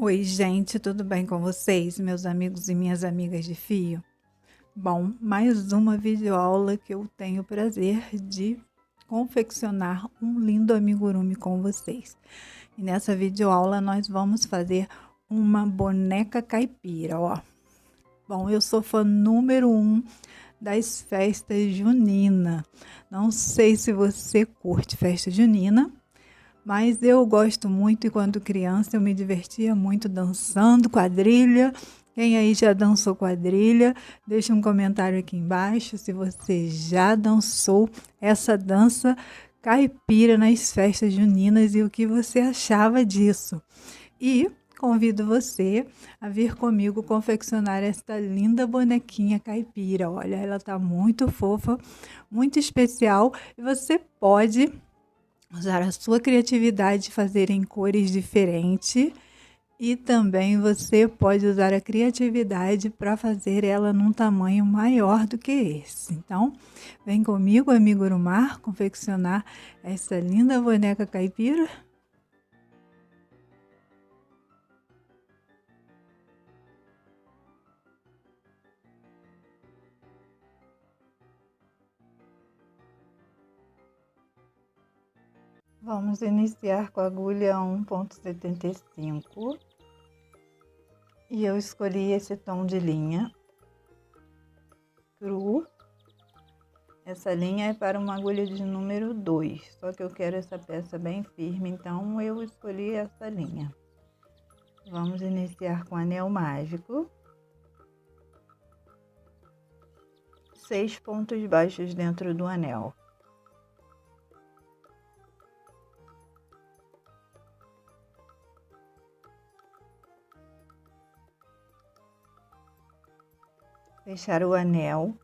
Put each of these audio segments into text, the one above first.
Oi, gente, tudo bem com vocês, meus amigos e minhas amigas de fio? Bom, mais uma videoaula que eu tenho o prazer de confeccionar um lindo amigurumi com vocês. E nessa videoaula nós vamos fazer uma boneca caipira, ó. Bom, eu sou fã número 1 das festas juninas. Não sei se você curte festa junina, mas eu gosto muito e quando criança eu me divertia muito dançando quadrilha. Quem aí já dançou quadrilha? Deixa um comentário aqui embaixo se você já dançou essa dança caipira nas festas juninas e o que você achava disso. E convido você a vir comigo confeccionar esta linda bonequinha caipira. Olha, ela tá muito fofa, muito especial e você pode usar a sua criatividade, fazer em cores diferentes e também você pode usar a criatividade para fazer ela num tamanho maior do que esse. Então, vem comigo, amigo Urumar, confeccionar essa linda boneca caipira. Vamos iniciar com a agulha 1,75 e eu escolhi esse tom de linha cru. Essa linha é para uma agulha de número 2, só que eu quero essa peça bem firme, então eu escolhi essa linha. Vamos iniciar com anel mágico. 6 pontos baixos dentro do anel. Fechar o anel,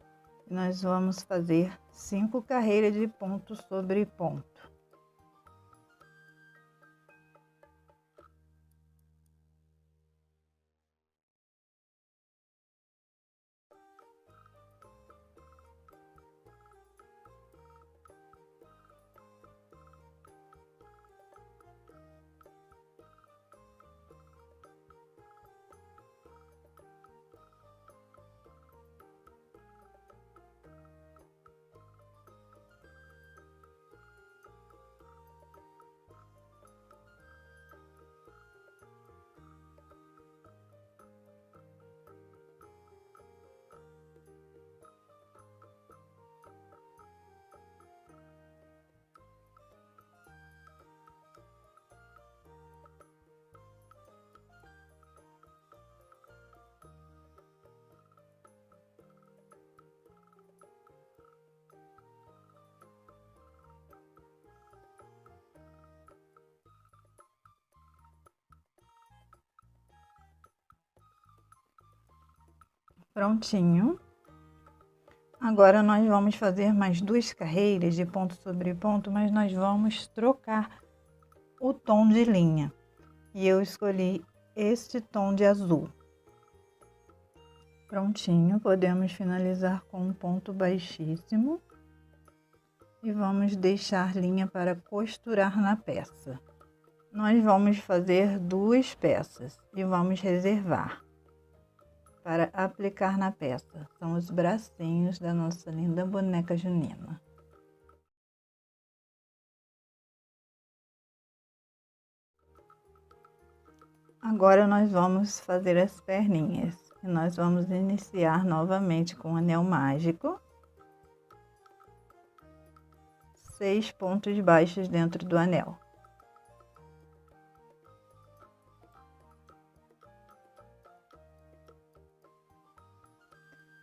nós vamos fazer 5 carreiras de ponto sobre ponto. Prontinho. Agora nós vamos fazer mais 2 carreiras de ponto sobre ponto, mas nós vamos trocar o tom de linha. E eu escolhi este tom de azul. Prontinho, podemos finalizar com um ponto baixíssimo. E vamos deixar linha para costurar na peça. Nós vamos fazer 2 peças e vamos reservar para aplicar na peça. São os bracinhos da nossa linda boneca junina. Agora nós vamos fazer as perninhas. E nós vamos iniciar novamente com o anel mágico. 6 pontos baixos dentro do anel.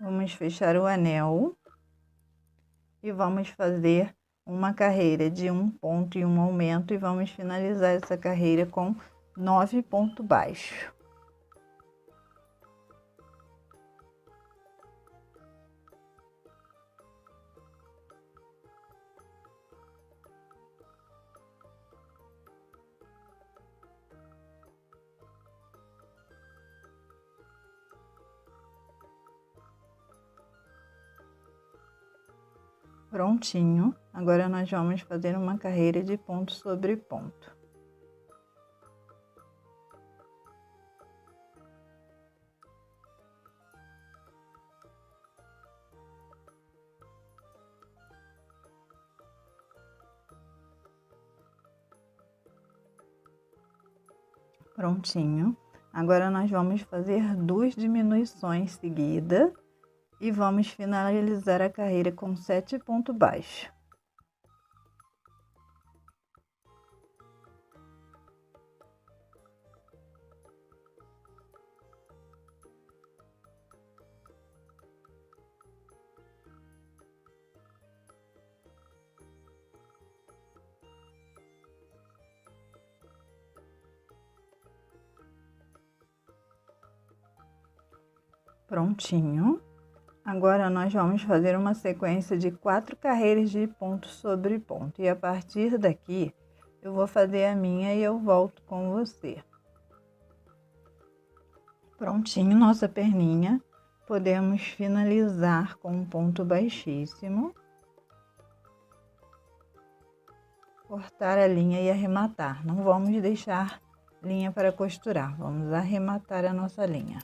Vamos fechar o anel e vamos fazer uma carreira de 1 ponto e um aumento e vamos finalizar essa carreira com 9 pontos baixos. Prontinho, agora nós vamos fazer uma carreira de ponto sobre ponto. Prontinho. Agora nós vamos fazer 2 diminuições seguidas e vamos finalizar a carreira com 7 pontos baixos. Prontinho. Agora nós vamos fazer uma sequência de 4 carreiras de ponto sobre ponto. E a partir daqui, eu vou fazer a minha e eu volto com você. Prontinho, nossa perninha. Podemos finalizar com um ponto baixíssimo. Cortar a linha e arrematar. Não vamos deixar linha para costurar. Vamos arrematar a nossa linha.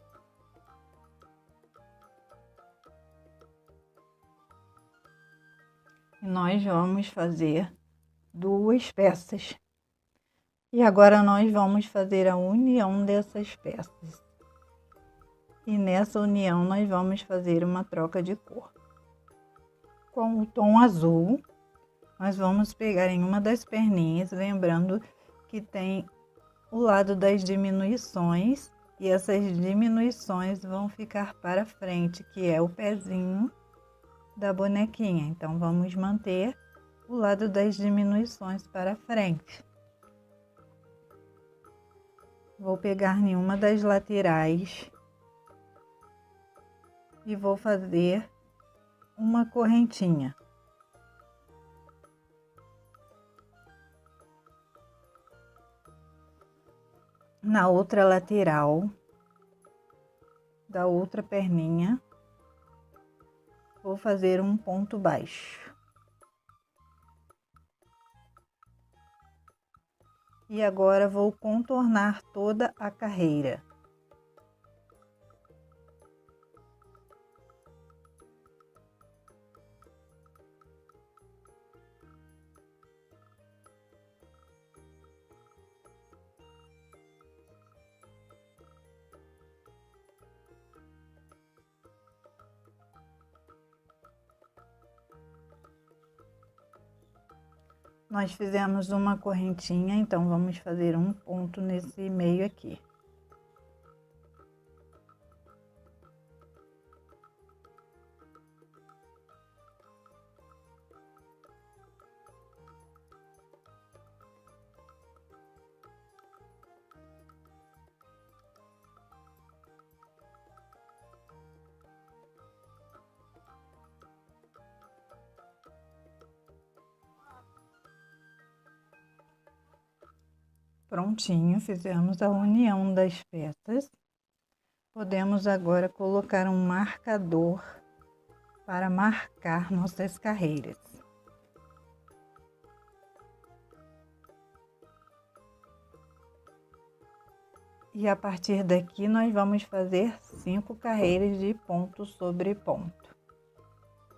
Nós vamos fazer 2 peças. E agora nós vamos fazer a união dessas peças. E nessa união nós vamos fazer uma troca de cor. Com o tom azul, nós vamos pegar em uma das perninhas, lembrando que tem o lado das diminuições. E essas diminuições vão ficar para frente, que é o pezinho da bonequinha. Então, vamos manter o lado das diminuições para frente. Vou pegar em uma das laterais e vou fazer uma correntinha. Na outra lateral da outra perninha, vou fazer um ponto baixo. E agora vou contornar toda a carreira. Nós fizemos uma correntinha, então vamos fazer um ponto nesse meio aqui. Prontinho, fizemos a união das peças. Podemos agora colocar um marcador para marcar nossas carreiras. E a partir daqui nós vamos fazer 5 carreiras de ponto sobre ponto.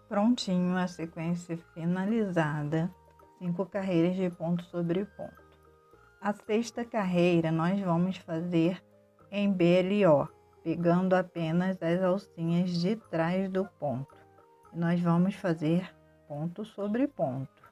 Prontinho, a sequência finalizada, 5 carreiras de ponto sobre ponto. A 6ª carreira nós vamos fazer em BLO, pegando apenas as alcinhas de trás do ponto. Nós vamos fazer ponto sobre ponto.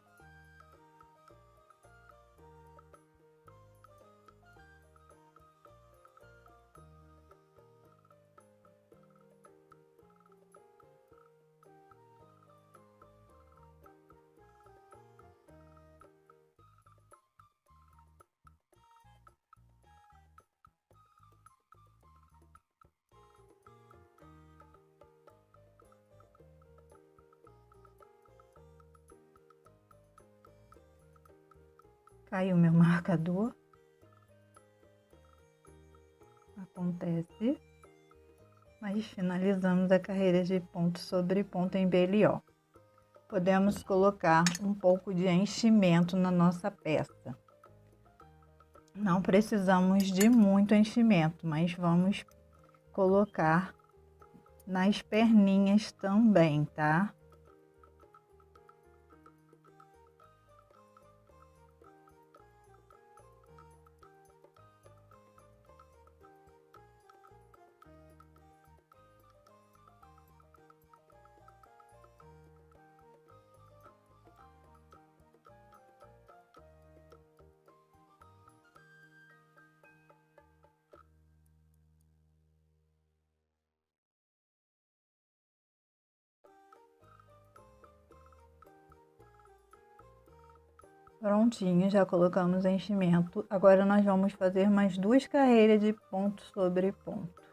Caiu meu marcador. Acontece. Mas finalizamos a carreira de ponto sobre ponto em BLO. Podemos colocar um pouco de enchimento na nossa peça. Não precisamos de muito enchimento, mas vamos colocar nas perninhas também, tá? Prontinho, já colocamos enchimento. Agora nós vamos fazer mais 2 carreiras de ponto sobre ponto.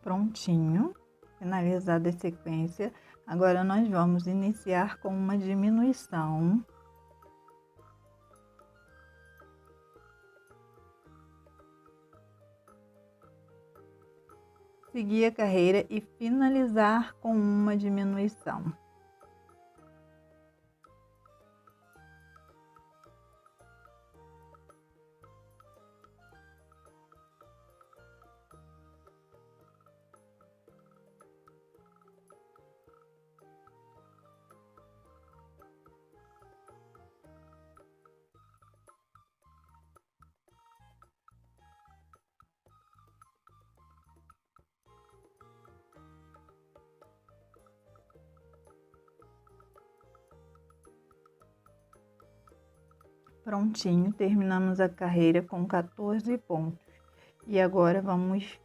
Prontinho, finalizada a sequência. Agora nós vamos iniciar com uma diminuição. Seguir a carreira e finalizar com uma diminuição. Prontinho, terminamos a carreira com 14 pontos. E agora vamos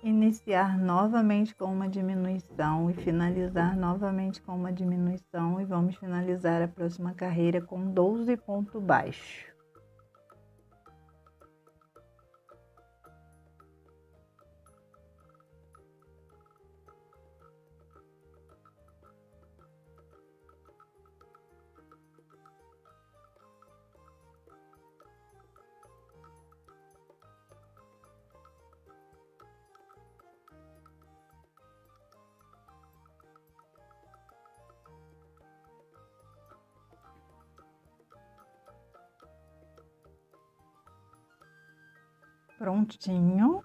iniciar novamente com uma diminuição e finalizar novamente com uma diminuição e vamos finalizar a próxima carreira com 12 pontos baixos. Prontinho.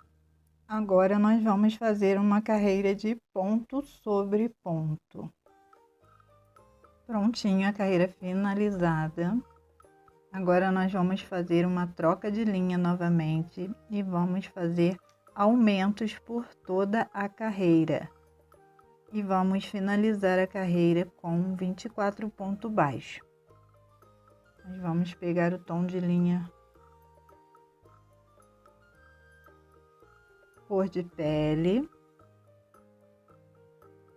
Agora nós vamos fazer uma carreira de ponto sobre ponto. Prontinho, a carreira finalizada. Agora nós vamos fazer uma troca de linha novamente e vamos fazer aumentos por toda a carreira. E vamos finalizar a carreira com 24 pontos baixos. Nós vamos pegar o tom de linha cor de pele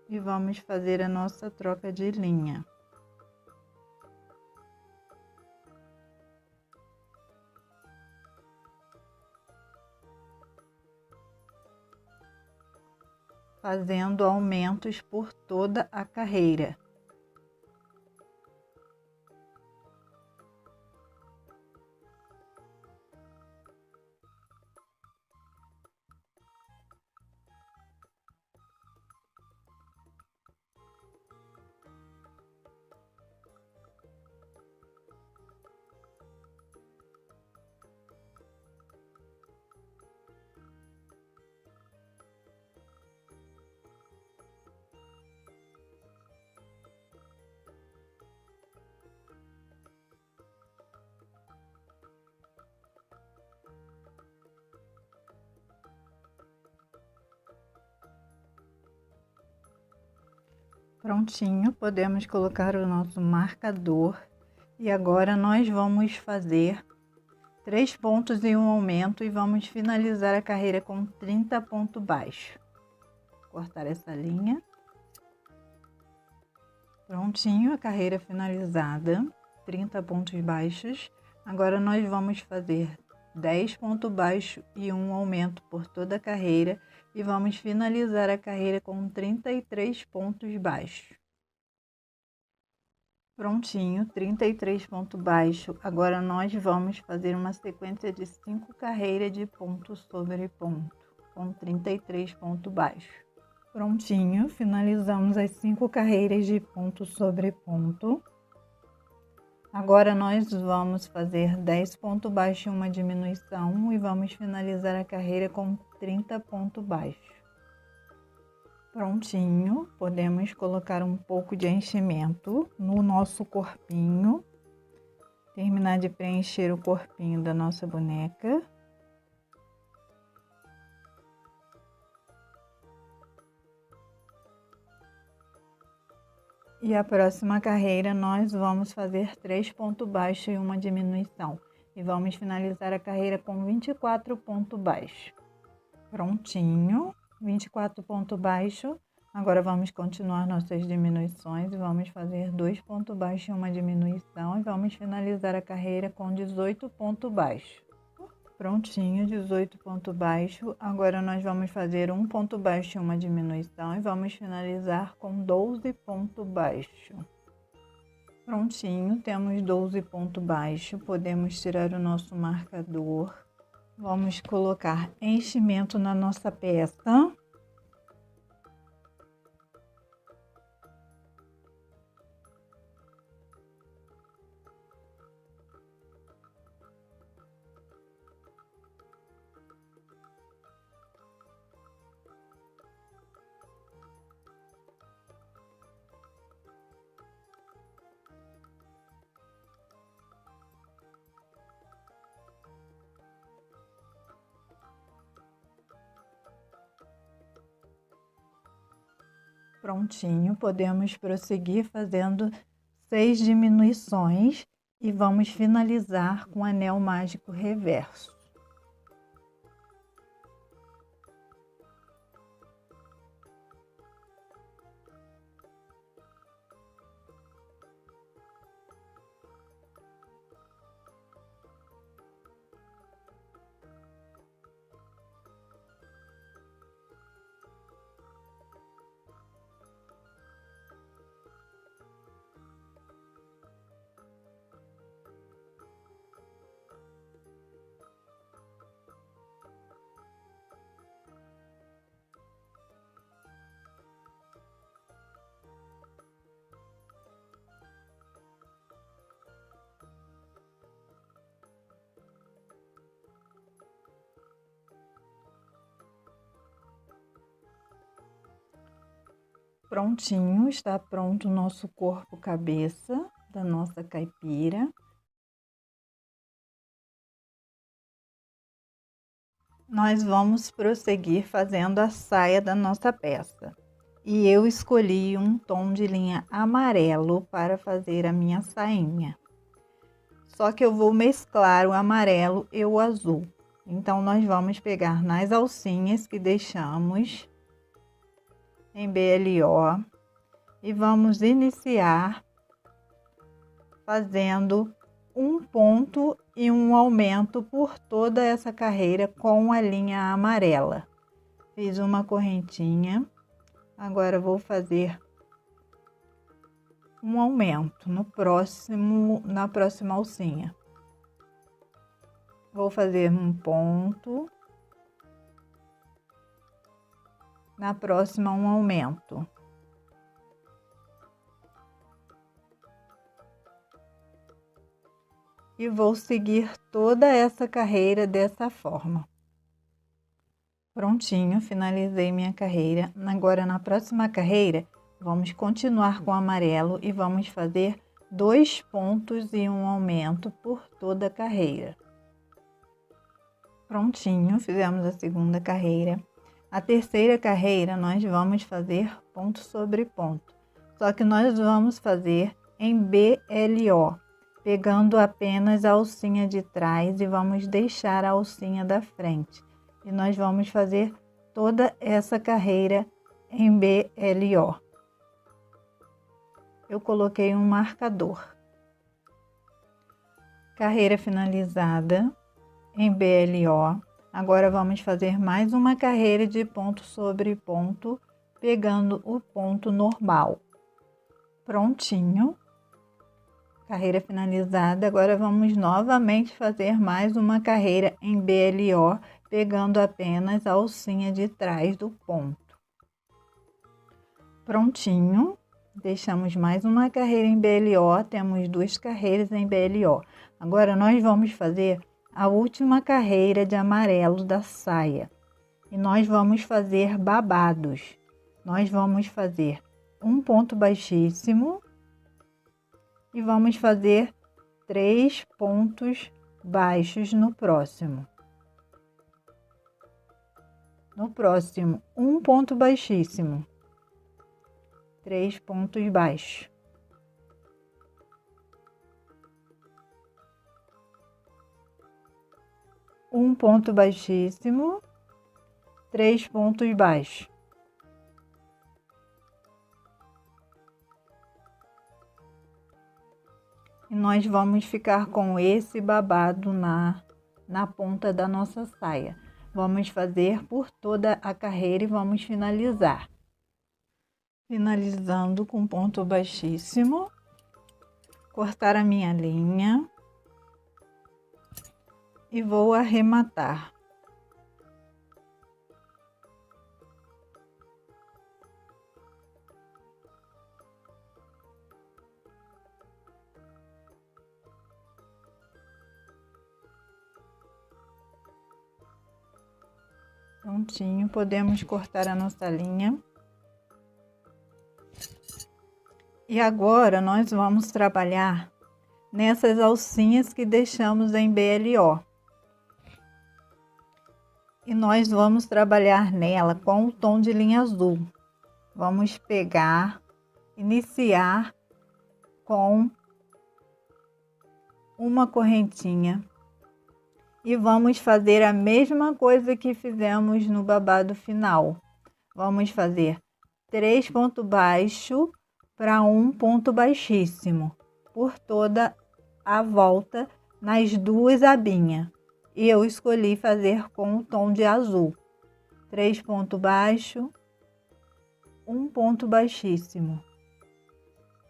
e vamos fazer a nossa troca de linha. Fazendo aumentos por toda a carreira. Prontinho, podemos colocar o nosso marcador e agora nós vamos fazer 3 pontos e um aumento e vamos finalizar a carreira com 30 pontos baixos. Cortar essa linha. Prontinho, a carreira finalizada, 30 pontos baixos. Agora nós vamos fazer 10 pontos baixos e um aumento por toda a carreira e vamos finalizar a carreira com 33 pontos baixos. Prontinho, 33 pontos baixos. Agora nós vamos fazer uma sequência de 5 carreiras de ponto sobre ponto, com 33 pontos baixos. Prontinho, finalizamos as 5 carreiras de ponto sobre ponto. Agora nós vamos fazer 10 pontos baixos e uma diminuição e vamos finalizar a carreira com 30 pontos baixos. Prontinho, podemos colocar um pouco de enchimento no nosso corpinho. Terminar de preencher o corpinho da nossa boneca. E a próxima carreira nós vamos fazer 3 pontos baixos e uma diminuição. E vamos finalizar a carreira com 24 pontos baixos. Prontinho, 24 pontos baixos. Agora vamos continuar nossas diminuições e vamos fazer 2 pontos baixos e uma diminuição e vamos finalizar a carreira com 18 pontos baixos. Prontinho, 18 pontos baixos. Agora nós vamos fazer 1 ponto baixo e uma diminuição e vamos finalizar com 12 pontos baixos. Prontinho, temos 12 pontos baixos. Podemos tirar o nosso marcador. Vamos colocar enchimento na nossa peça. Prontinho, podemos prosseguir fazendo 6 diminuições e vamos finalizar com o anel mágico reverso. Prontinho, está pronto o nosso corpo cabeça da nossa caipira. Nós vamos prosseguir fazendo a saia da nossa peça. E eu escolhi um tom de linha amarelo para fazer a minha sainha. Só que eu vou mesclar o amarelo e o azul. Então, nós vamos pegar nas alcinhas que deixamos em BLO e vamos iniciar fazendo um ponto e um aumento por toda essa carreira com a linha amarela. Fiz uma correntinha, agora vou fazer um aumento na próxima alcinha. Vou fazer um ponto, na próxima um aumento. E vou seguir toda essa carreira dessa forma. Prontinho, finalizei minha carreira. Agora, na próxima carreira, vamos continuar com o amarelo e vamos fazer 2 pontos e um aumento por toda a carreira. Prontinho, fizemos a segunda carreira. A terceira carreira, nós vamos fazer ponto sobre ponto. Só que nós vamos fazer em BLO, pegando apenas a alcinha de trás e vamos deixar a alcinha da frente. E nós vamos fazer toda essa carreira em BLO. Eu coloquei um marcador. Carreira finalizada em BLO. Agora vamos fazer mais uma carreira de ponto sobre ponto, pegando o ponto normal. Prontinho. Carreira finalizada. Agora vamos novamente fazer mais uma carreira em BLO, pegando apenas a alcinha de trás do ponto. Prontinho. Deixamos mais uma carreira em BLO, temos 2 carreiras em BLO. Agora nós vamos fazer a última carreira de amarelo da saia. E nós vamos fazer babados. Nós vamos fazer um ponto baixíssimo e vamos fazer 3 pontos baixos no próximo. No próximo, um ponto baixíssimo, 3 pontos baixos. Um ponto baixíssimo, 3 pontos baixos. E nós vamos ficar com esse babado na ponta da nossa saia. Vamos fazer por toda a carreira e vamos finalizar. Finalizando com ponto baixíssimo, cortar a minha linha e vou arrematar. Prontinho, podemos cortar a nossa linha. E agora nós vamos trabalhar nessas alcinhas que deixamos em BLO. E nós vamos trabalhar nela com o tom de linha azul. Vamos pegar, iniciar com uma correntinha. E vamos fazer a mesma coisa que fizemos no babado final. Vamos fazer 3 pontos baixos para um ponto baixíssimo por toda a volta nas duas abinhas. E eu escolhi fazer com o tom de azul. 3 pontos baixos, um ponto baixíssimo.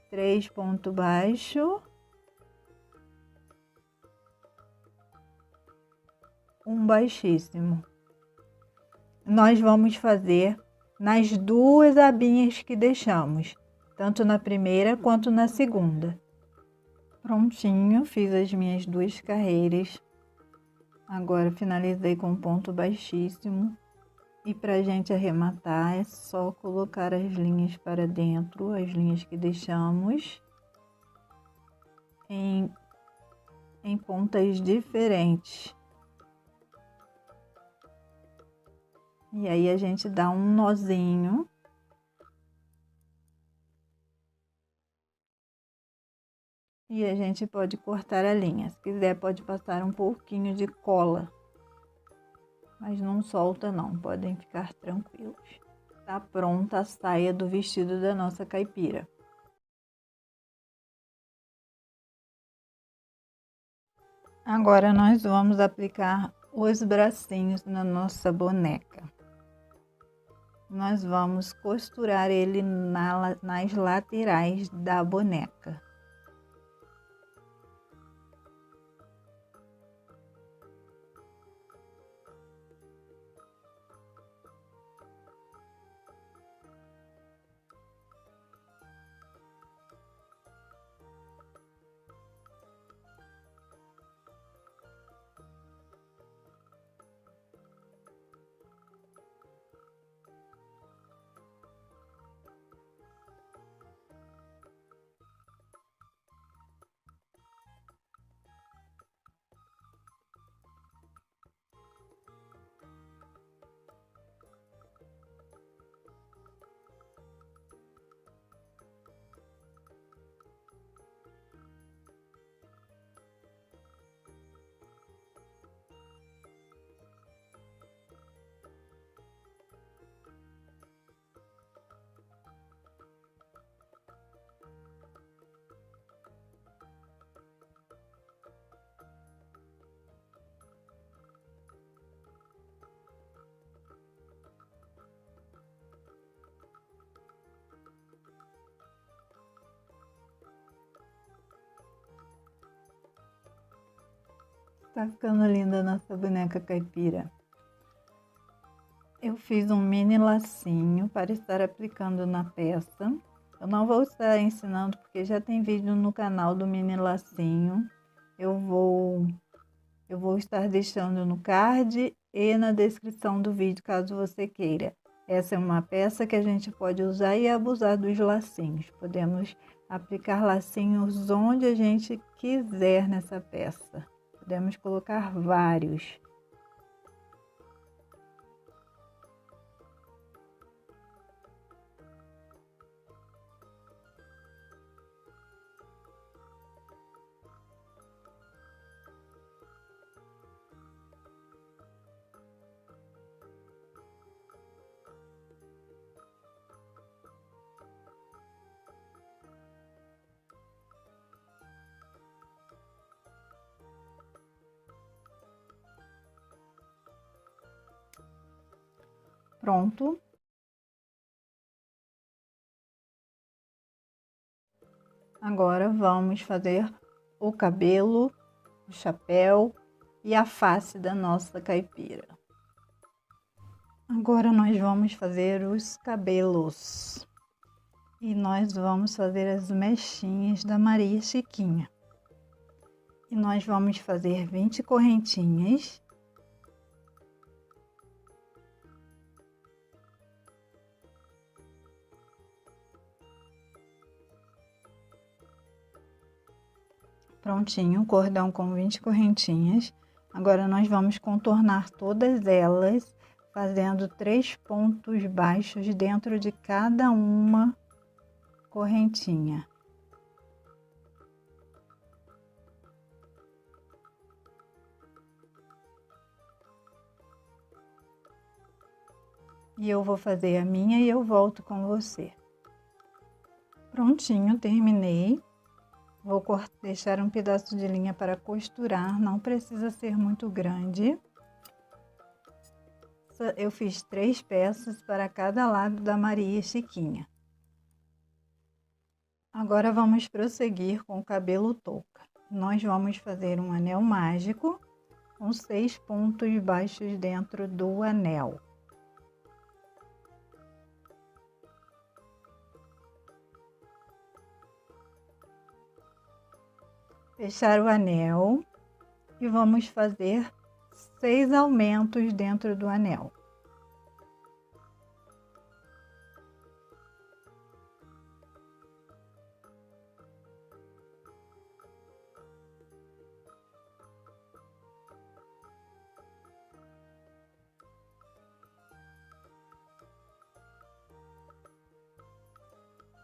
3 pontos baixos, um baixíssimo. Nós vamos fazer nas duas abinhas que deixamos, tanto na primeira quanto na segunda. Prontinho, fiz as minhas duas carreiras. Agora finalizei com ponto baixíssimo. E pra gente arrematar é só colocar as linhas para dentro, as linhas que deixamos em pontas diferentes. E aí a gente dá um nozinho. E a gente pode cortar a linha. Se quiser pode passar um pouquinho de cola. Mas não solta não, podem ficar tranquilos. Tá pronta a saia do vestido da nossa caipira. Agora nós vamos aplicar os bracinhos na nossa boneca. Nós vamos costurar ele nas laterais da boneca. Tá ficando linda a nossa boneca caipira. Eu fiz um mini lacinho para estar aplicando na peça. Eu não vou estar ensinando porque já tem vídeo no canal do mini lacinho. Eu vou estar deixando no card e na descrição do vídeo, caso você queira. Essa é uma peça que a gente pode usar e abusar dos lacinhos. Podemos aplicar lacinhos onde a gente quiser nessa peça. Podemos colocar vários. Pronto. Agora vamos fazer o cabelo, o chapéu e a face da nossa caipira. Agora nós vamos fazer os cabelos. E nós vamos fazer as mechinhas da Maria Chiquinha. E nós vamos fazer 20 correntinhas. Prontinho, o cordão com 20 correntinhas. Agora nós vamos contornar todas elas, fazendo 3 pontos baixos dentro de cada uma correntinha. E eu vou fazer a minha e eu volto com você. Prontinho, terminei. Vou deixar um pedaço de linha para costurar, não precisa ser muito grande. Eu fiz 3 peças para cada lado da Maria Chiquinha. Agora vamos prosseguir com o cabelo touca. Nós vamos fazer um anel mágico com 6 pontos baixos dentro do anel. Fechar o anel e vamos fazer 6 aumentos dentro do anel.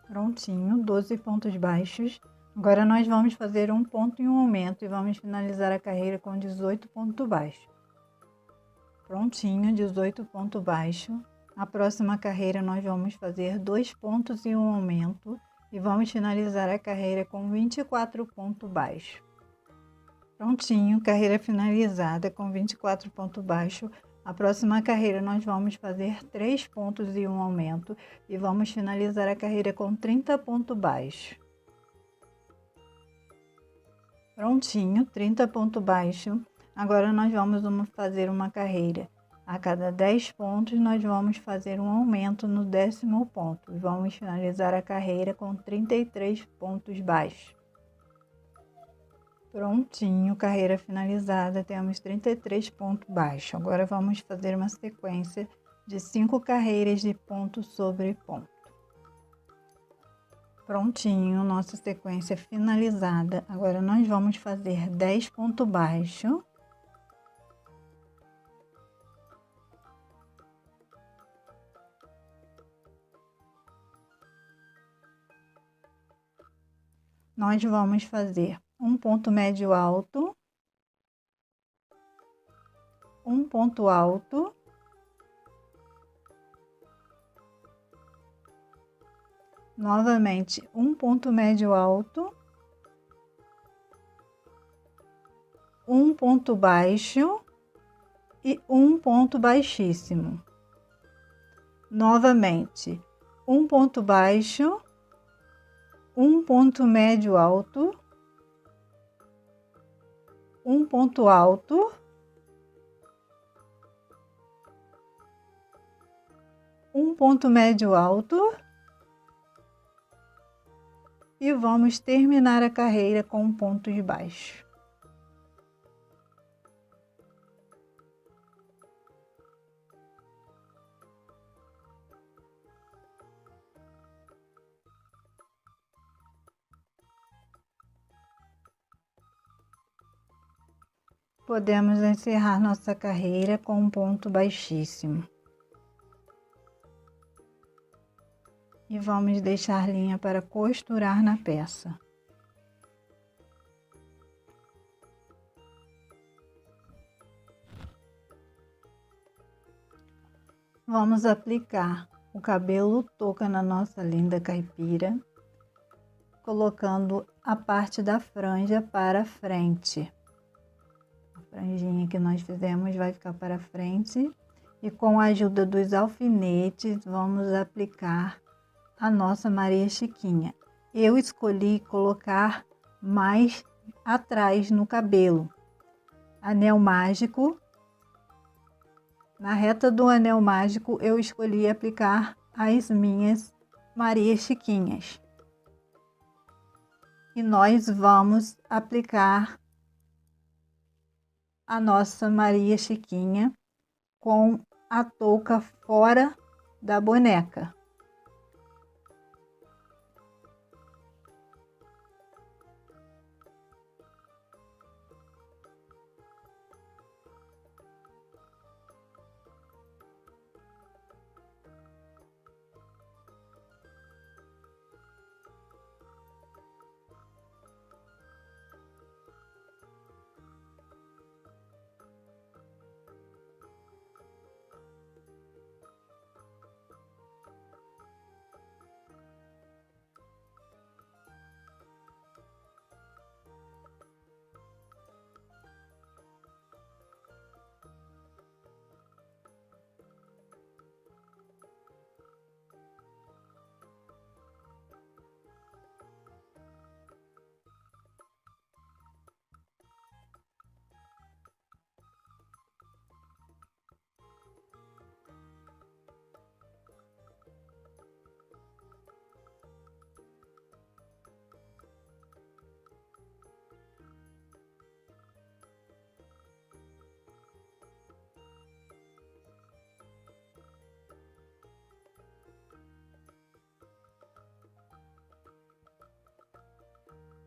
Prontinho, 12 pontos baixos. Agora nós vamos fazer um ponto e um aumento e vamos finalizar a carreira com 18 pontos baixos. Prontinho, 18 pontos baixos. A próxima carreira nós vamos fazer 2 pontos e um aumento e vamos finalizar a carreira com 24 pontos baixos. Prontinho, carreira finalizada com 24 pontos baixos. A próxima carreira nós vamos fazer 3 pontos e um aumento e vamos finalizar a carreira com 30 pontos baixos. Prontinho, 30 pontos baixos. Agora nós vamos fazer uma carreira. A cada 10 pontos nós vamos fazer um aumento no 10º ponto e vamos finalizar a carreira com 33 pontos baixos. Prontinho, carreira finalizada, temos 33 pontos baixos. Agora vamos fazer uma sequência de 5 carreiras de ponto sobre ponto. Prontinho, nossa sequência finalizada. Agora nós vamos fazer 10 pontos baixos. Nós vamos fazer um ponto médio alto, um ponto alto, novamente um ponto médio alto, um ponto baixo e um ponto baixíssimo. Novamente, um ponto baixo, um ponto médio alto, um ponto alto, um ponto médio alto e vamos terminar a carreira com pontos baixos. Podemos encerrar nossa carreira com um ponto baixíssimo. E vamos deixar linha para costurar na peça. Vamos aplicar o cabelo touca na nossa linda caipira, colocando a parte da franja para frente. A franjinha que nós fizemos vai ficar para frente E com a ajuda dos alfinetes, vamos aplicar a nossa Maria Chiquinha. Eu escolhi colocar mais atrás no cabelo. Anel mágico. Na reta do anel mágico, eu escolhi aplicar as minhas Maria Chiquinhas. E nós vamos aplicar a nossa Maria Chiquinha com a touca fora da boneca.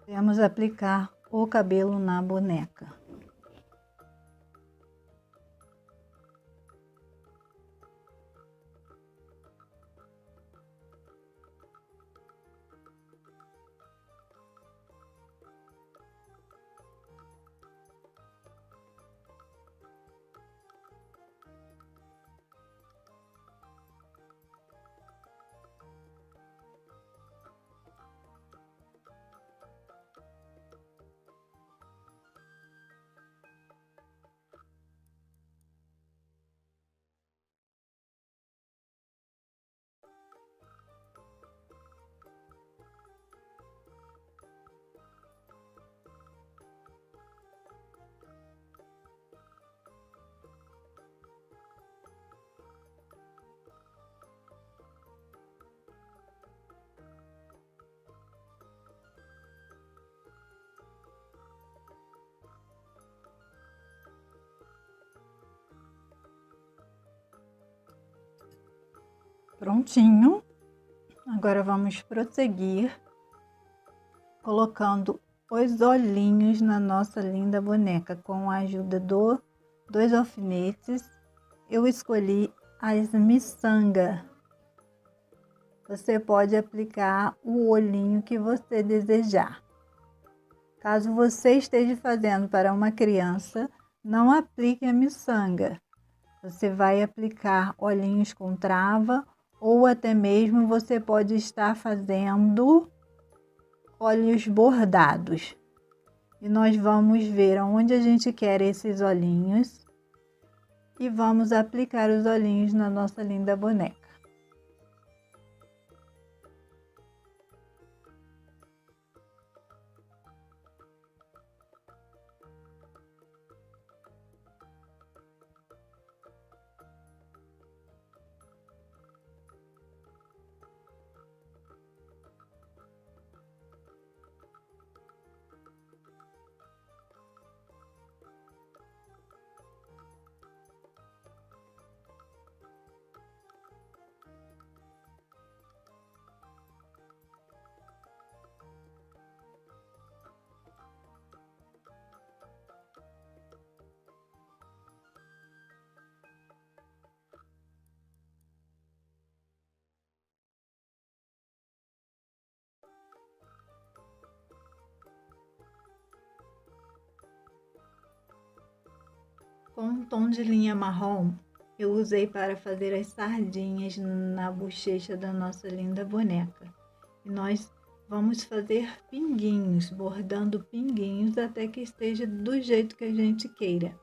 Vamos aplicar o cabelo na boneca. Prontinho. Agora vamos prosseguir colocando os olhinhos na nossa linda boneca com a ajuda dos alfinetes. Eu escolhi as miçanga. Você pode aplicar o olhinho que você desejar. Caso você esteja fazendo para uma criança, não aplique a miçanga. Você vai aplicar olhinhos com trava, ou até mesmo você pode estar fazendo olhos bordados. E nós vamos ver onde a gente quer esses olhinhos e vamos aplicar os olhinhos na nossa linda boneca. Com um tom de linha marrom, eu usei para fazer as sardinhas na bochecha da nossa linda boneca. E nós vamos fazer pinguinhos, bordando pinguinhos até que esteja do jeito que a gente queira.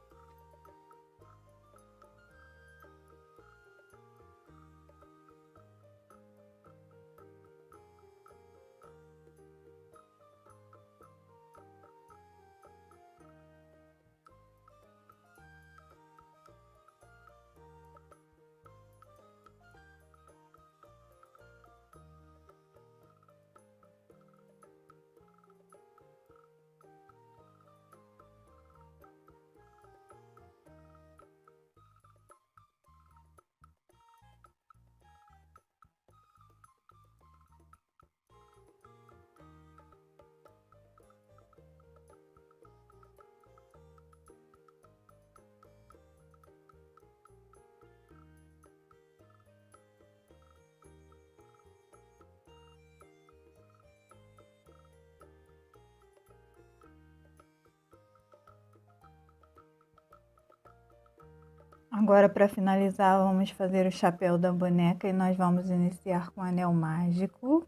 Agora, para finalizar, vamos fazer o chapéu da boneca e nós vamos iniciar com o anel mágico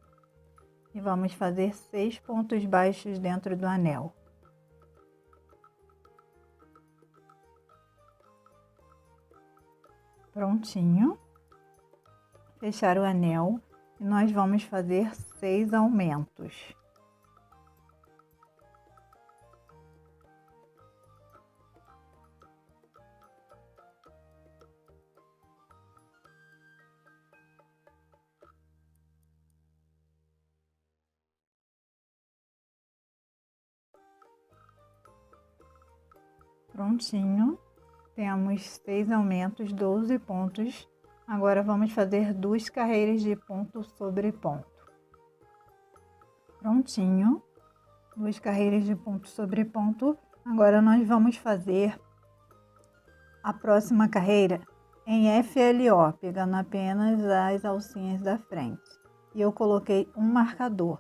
e vamos fazer 6 pontos baixos dentro do anel. Prontinho. Fechar o anel e nós vamos fazer 6 aumentos. Prontinho. Temos 6 aumentos, 12 pontos. Agora vamos fazer 2 carreiras de ponto sobre ponto. Prontinho. 2 carreiras de ponto sobre ponto. Agora nós vamos fazer a próxima carreira em FLO, pegando apenas as alcinhas da frente. E eu coloquei um marcador.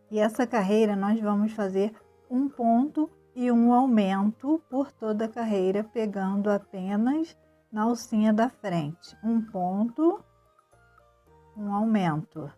E essa carreira nós vamos fazer um ponto e um aumento por toda a carreira, pegando apenas na alcinha da frente. Um ponto, um aumento.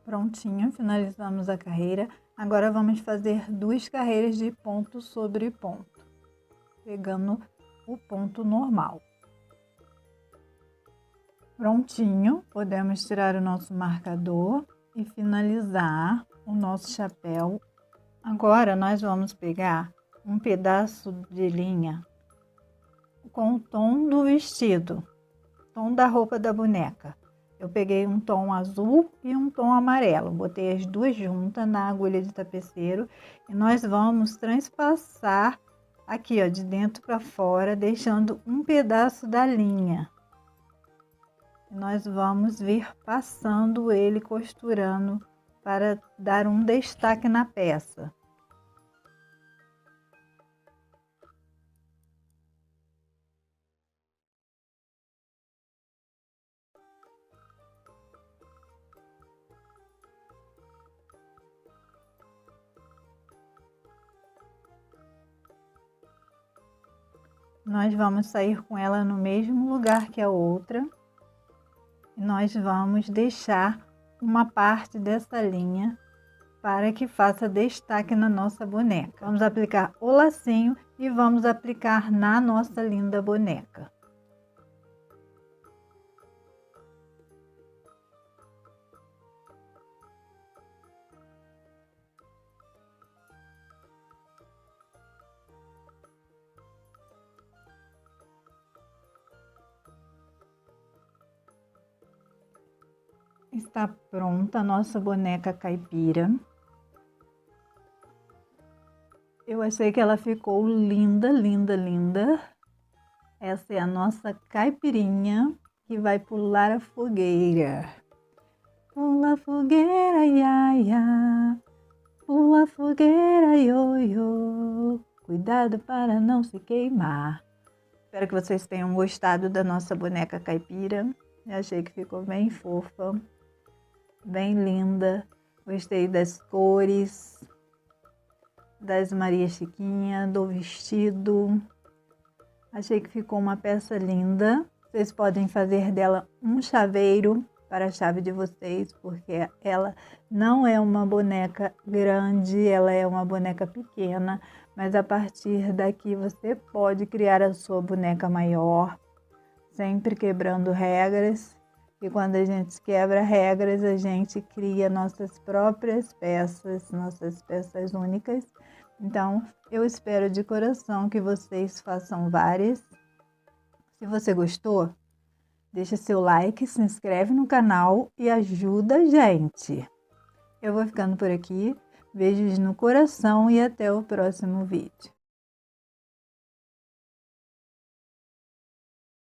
Prontinho, finalizamos a carreira. Agora vamos fazer 2 carreiras de ponto sobre ponto, pegando o ponto normal. Prontinho, podemos tirar o nosso marcador e finalizar o nosso chapéu. Agora nós vamos pegar um pedaço de linha com o tom do vestido, tom da roupa da boneca. Eu peguei um tom azul e um tom amarelo, botei as duas juntas na agulha de tapeceiro e nós vamos transpassar aqui, ó, de dentro para fora, deixando um pedaço da linha. Nós vamos vir passando ele, costurando para dar um destaque na peça. Nós vamos sair com ela no mesmo lugar que a outra. E nós vamos deixar uma parte dessa linha para que faça destaque na nossa boneca. Vamos aplicar o lacinho e vamos aplicar na nossa linda boneca. Está pronta a nossa boneca caipira. Eu achei que ela ficou linda, linda, linda. Essa é a nossa caipirinha que vai pular a fogueira. Pula a fogueira, ia, ia. Pula a fogueira, ioiô. Cuidado para não se queimar. Espero que vocês tenham gostado da nossa boneca caipira. Eu achei que ficou bem fofa, bem linda. Gostei das cores, das Maria Chiquinha, do vestido. Achei que ficou uma peça linda. Vocês podem fazer dela um chaveiro para a chave de vocês, porque ela não é uma boneca grande, ela é uma boneca pequena, mas a partir daqui você pode criar a sua boneca maior, sempre quebrando regras. E quando a gente quebra regras, a gente cria nossas próprias peças, nossas peças únicas. Então, eu espero de coração que vocês façam várias. Se você gostou, deixa seu like, se inscreve no canal e ajuda a gente. Eu vou ficando por aqui. Beijos no coração e até o próximo vídeo.